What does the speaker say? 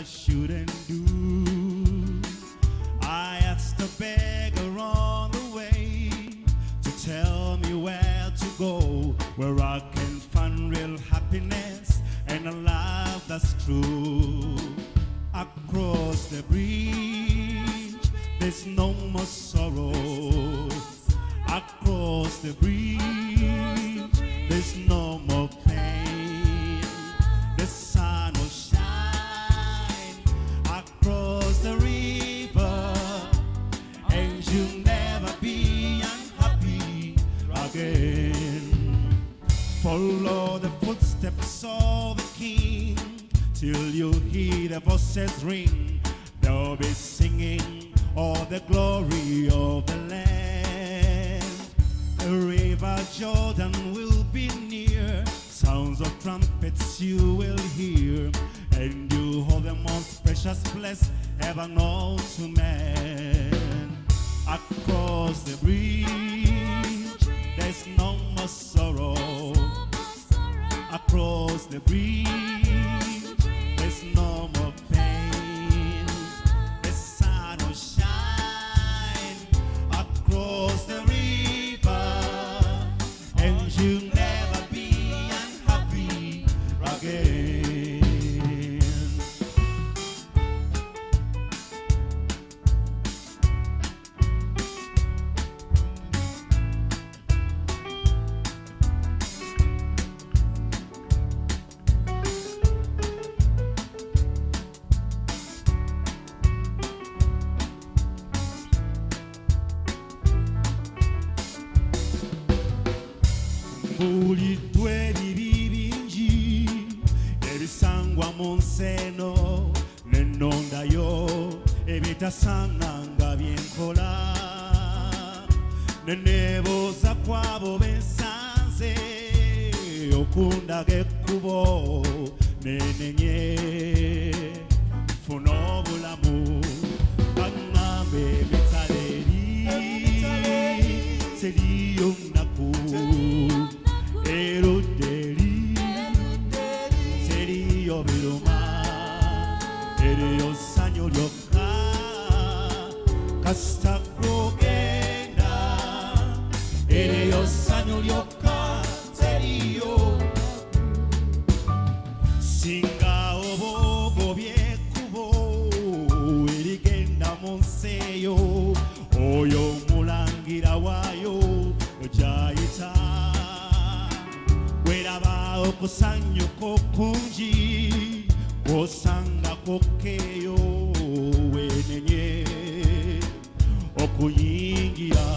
I shouldn't do. I asked a beggar on the way to tell me where to go, where I can find real happiness and a love that's true. Across the bridge, there's no more sorrow. Across the bridge, there's no more pain. The sun will shine across the river, and you'll never be unhappy again. Follow the footsteps of the King till you hear the voices ring. They'll be singing all the glory of the land. The river Jordan will be near. Sounds of trumpets you will hear, and you hold the most precious bless ever known to man. Across the bridge, there's no more sorrow. Across the bridge, there's no more pain. The sun will shine across the river, and you'll never be unhappy again. Bulidwe bibinji ebisangwa mu nseno nenondayo ebitasanganga byenkola nenebuuza kwabo bensanze okundaga ekkubo nenenye funa obulamu baŋŋamba emitala eri seriyo nnaku eruderi seriyo biruma eriyo ssanyu lyokka kasita kugenda eriyo ssanyu lyokka seriyo singa obogobye ekkubo erigenda mu nsi eyo oyo omulangira waayo gyayita weraba okusanyuka okungi kwosanga kokkeeyo wenenye okuyingira